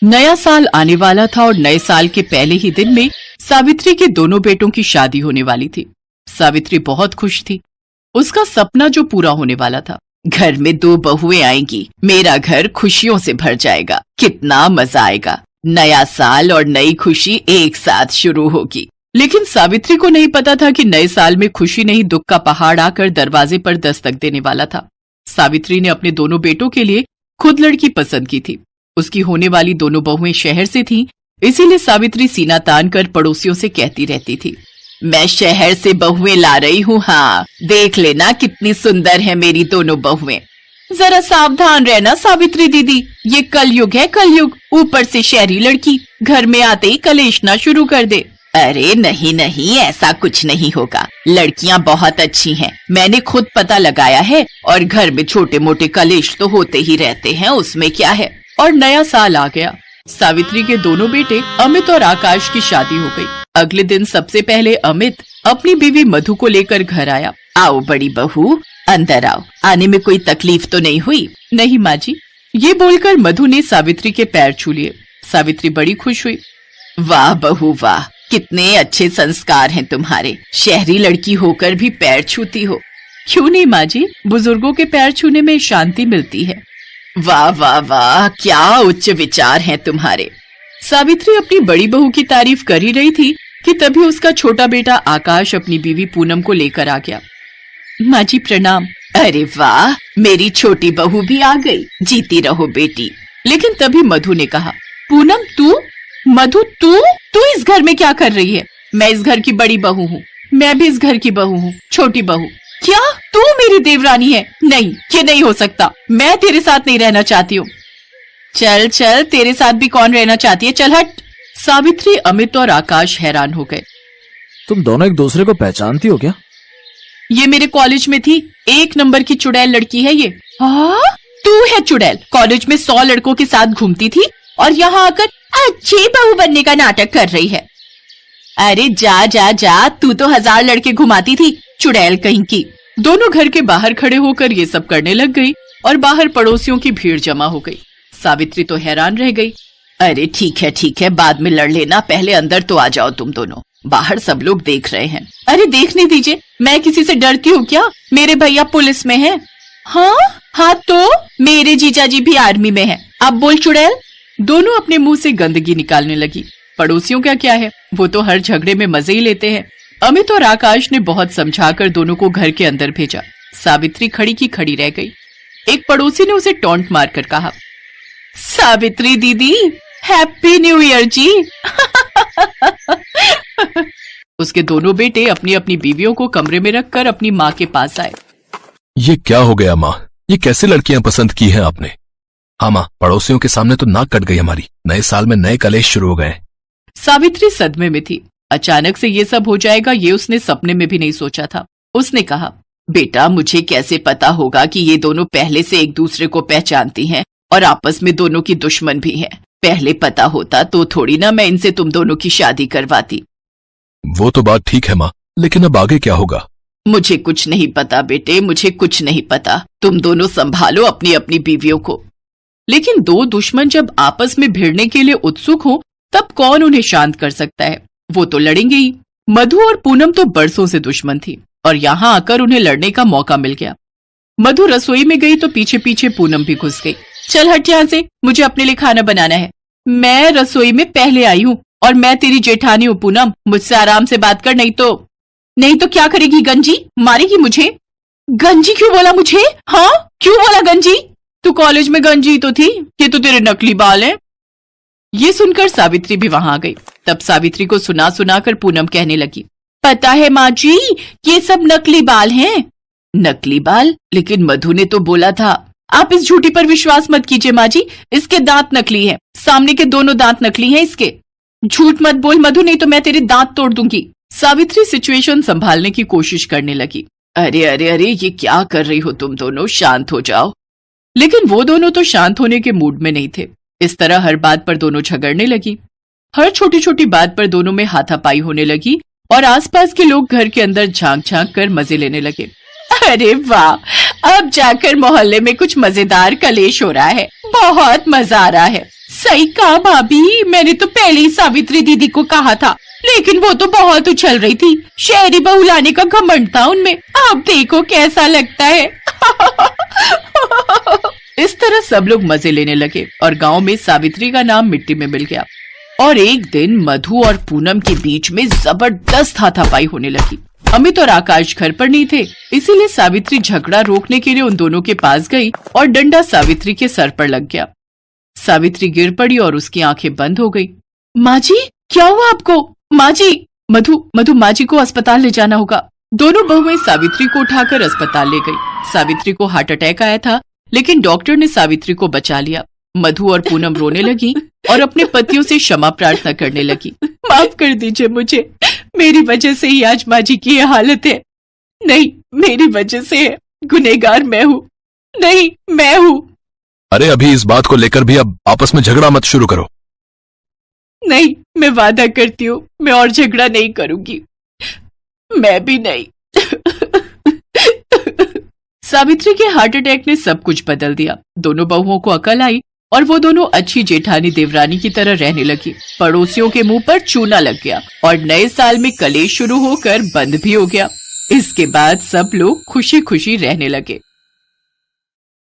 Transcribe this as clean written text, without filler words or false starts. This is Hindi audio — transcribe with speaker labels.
Speaker 1: नया साल आने वाला था और नए साल के पहले ही दिन में सावित्री के दोनों बेटों की शादी होने वाली थी। सावित्री बहुत खुश थी। उसका सपना जो पूरा होने वाला था, घर में 2 बहुएं आएंगी, मेरा घर खुशियों से भर जाएगा, कितना मजा आएगा, नया साल और नई खुशी एक साथ शुरू होगी। लेकिन सावित्री को नहीं पता था कि नए साल में खुशी नहीं दुख का पहाड़ आकर दरवाजे पर दस्तक देने वाला था। सावित्री ने अपने दोनों बेटों के लिए खुद लड़की पसंद की थी। उसकी होने वाली दोनों बहुएं शहर से थीं, इसीलिए सावित्री सीना तान कर पड़ोसियों से कहती रहती थी, मैं शहर से बहुएं ला रही हूँ, हाँ देख लेना कितनी सुंदर है मेरी दोनों बहुएं। जरा सावधान रहना सावित्री दीदी, ये कलयुग है कलयुग, ऊपर से शहरी लड़की घर में आते ही कलेशना शुरू कर दे। अरे नहीं नहीं, ऐसा कुछ नहीं होगा, लड़कियां बहुत अच्छी हैं, मैंने खुद पता लगाया है, और घर में छोटे मोटे कलेश तो होते ही रहते हैं, उसमें क्या है। और नया साल आ गया। सावित्री के दोनों बेटे अमित और आकाश की शादी हो गई। अगले दिन सबसे पहले अमित अपनी बीवी मधु को लेकर घर आया। आओ बड़ी बहू, अंदर आओ, आने में कोई तकलीफ तो नहीं हुई? नहीं माँ जी, ये बोलकर मधु ने सावित्री के पैर छू लिए। सावित्री बड़ी खुश हुई। वाह बहू वाह, कितने अच्छे संस्कार हैं तुम्हारे, शहरी लड़की होकर भी पैर छूती हो। क्यों नहीं माँ जी, बुजुर्गों के पैर छूने में शांति मिलती है। वाह वाह वाह, क्या उच्च विचार हैं तुम्हारे। सावित्री अपनी बड़ी बहू की तारीफ कर ही रही थी कि तभी उसका छोटा बेटा आकाश अपनी बीवी पूनम को लेकर आ गया। माँ जी प्रणाम। अरे वाह, मेरी छोटी बहू भी आ गई, जीती रहो बेटी। लेकिन तभी मधु ने कहा, पूनम तू? मधु तू इस घर में क्या कर रही है? मैं इस घर की बड़ी बहू हूँ, मैं भी इस घर की बहू हूँ, छोटी बहू। क्या तू मेरी देवरानी है? नहीं, ये नहीं हो सकता, मैं तेरे साथ नहीं रहना चाहती हूँ। चल चल, तेरे साथ भी कौन रहना चाहती है, चल हट। सावित्री, अमित और आकाश हैरान हो गए।
Speaker 2: तुम दोनों एक दूसरे को पहचानती हो क्या?
Speaker 1: ये मेरे कॉलेज में थी, 1 नंबर की चुड़ैल लड़की है ये। हाँ, तू है चुड़ैल, कॉलेज में 100 लड़कों के साथ घूमती थी और यहाँ आकर अच्छी बहू बनने का नाटक कर रही है। अरे जा जा जा, तू तो 1000 लड़के घुमाती थी, चुड़ैल कहीं की। दोनों घर के बाहर खड़े होकर ये सब करने लग गई और बाहर पड़ोसियों की भीड़ जमा हो गई। सावित्री तो हैरान रह गई। अरे ठीक है, बाद में लड़ लेना, पहले अंदर तो आ जाओ तुम दोनों, बाहर सब लोग देख रहे हैं। अरे देखने दीजिए, मैं किसी से डरती हूँ क्या? मेरे भैया पुलिस में हैं। हाँ तो मेरे जीजा जी भी आर्मी में हैं। अब बोल चुड़ैल। दोनों अपने मुंह से गंदगी निकालने लगी। पड़ोसियों का क्या है, वो तो हर झगड़े में मजे ही लेते हैं। अमित और आकाश ने बहुत समझाकर दोनों को घर के अंदर भेजा। सावित्री खड़ी की खड़ी रह गई। एक पड़ोसी ने उसे टॉन्ट मारकर कहा, सावित्री दीदी हैप्पी न्यू ईयर जी। उसके दोनों बेटे अपनी अपनी बीवियों को कमरे में रखकर अपनी माँ के पास आए।
Speaker 3: ये क्या हो गया माँ, ये कैसी लड़कियां पसंद की हैं आपने? हाँ माँ, पड़ोसियों के सामने तो नाक कट गई हमारी, नए साल में नए कलेश शुरू हो गए।
Speaker 1: सावित्री सदमे में थी। अचानक से ये सब हो जाएगा, ये उसने सपने में भी नहीं सोचा था। उसने कहा, बेटा मुझे कैसे पता होगा कि ये दोनों पहले से एक दूसरे को पहचानती हैं और आपस में दोनों की दुश्मन भी हैं। पहले पता होता तो थोड़ी ना मैं इनसे तुम दोनों की शादी करवाती।
Speaker 3: वो तो बात ठीक है माँ, लेकिन अब आगे क्या होगा?
Speaker 1: मुझे कुछ नहीं पता बेटे, मुझे कुछ नहीं पता। तुम दोनों संभालो अपनी अपनी बीवियों को। लेकिन 2 दुश्मन जब आपस में भिड़ने के लिए उत्सुक हो, तब कौन उन्हें शांत कर सकता है? वो तो लड़ेंगे ही। मधु और पूनम तो बरसों से दुश्मन थी और यहाँ आकर उन्हें लड़ने का मौका मिल गया। मधु रसोई में गई तो पीछे पीछे पूनम भी घुस गई। चल हट यहाँ से, मुझे अपने लिए खाना बनाना है। मैं रसोई में पहले आई हूँ और मैं तेरी जेठानी हूँ पूनम, मुझसे आराम से बात कर, नहीं तो क्या करेगी? गंजी मारेगी मुझे? गंजी क्यों बोला मुझे? हाँ क्यों बोला गंजी? तू कॉलेज में गंजी तो थी, ये तो तेरे नकली बाल हैं। ये सुनकर सावित्री भी वहां आ गई। तब सावित्री को सुना सुनाकर पूनम कहने लगी, पता है माँ जी, ये सब नकली बाल हैं। नकली बाल? लेकिन मधु ने तो बोला था। आप इस झूठी पर विश्वास मत कीजिए माँ जी, इसके दांत नकली हैं, सामने के दोनों दांत नकली हैं इसके। झूठ मत बोल मधु, नहीं तो मैं तेरे दांत तोड़ दूंगी। सावित्री सिचुएशन संभालने की कोशिश करने लगी। अरे ये क्या कर रही हो तुम दोनों, शांत हो जाओ। लेकिन वो दोनों तो शांत होने के मूड में नहीं थे। इस तरह हर बात पर दोनों झगड़ने लगी। हर छोटी छोटी बात पर दोनों में हाथापाई होने लगी और आसपास के लोग घर के अंदर झांक झांक कर मजे लेने लगे। अरे वाह, अब जाकर मोहल्ले में कुछ मजेदार कलेश हो रहा है। बहुत मजा आ रहा है। सही कहा भाभी, मैंने तो पहले ही सावित्री दीदी को कहा था, लेकिन वो तो बहुत उछल रही थी। शहरी बहू लाने का घमंड था उनमें। अब देखो कैसा लगता है। इस तरह सब लोग मजे लेने लगे और गांव में सावित्री का नाम मिट्टी में मिल गया। और एक दिन मधु और पूनम के बीच में जबरदस्त हाथापाई होने लगी। अमित और आकाश घर पर नहीं थे, इसीलिए सावित्री झगड़ा रोकने के लिए उन दोनों के पास गई और डंडा सावित्री के सर पर लग गया। सावित्री गिर पड़ी और उसकी आंखें बंद हो गई। माँ जी, क्या हुआ आपको? माँ जी, मधु माँ जी को अस्पताल ले जाना होगा। दोनों बहुएं सावित्री को उठाकर अस्पताल ले गई। सावित्री को हार्ट अटैक आया था, लेकिन डॉक्टर ने सावित्री को बचा लिया। मधु और पूनम रोने लगी और अपने पतियों से क्षमा प्रार्थना करने लगी। माफ कर दीजिए मुझे, मेरी वजह से ही आज माँ जी की ये हालत है। नहीं, मेरी वजह से है, गुनहगार मैं हूँ। नहीं, मैं हूँ।
Speaker 3: अरे अभी इस बात को लेकर भी अब आपस में झगड़ा मत शुरू करो।
Speaker 1: नहीं, मैं वादा करती हूँ, मैं और झगड़ा नहीं करूंगी। मैं भी नहीं। सावित्री के हार्ट अटैक ने सब कुछ बदल दिया। दोनों बहुओं को अकल आई और वो दोनों अच्छी जेठानी देवरानी की तरह रहने लगी। पड़ोसियों के मुंह पर चूना लग गया और नए साल में कलेश शुरू होकर बंद भी हो गया। इसके बाद सब लोग खुशी खुशी रहने लगे।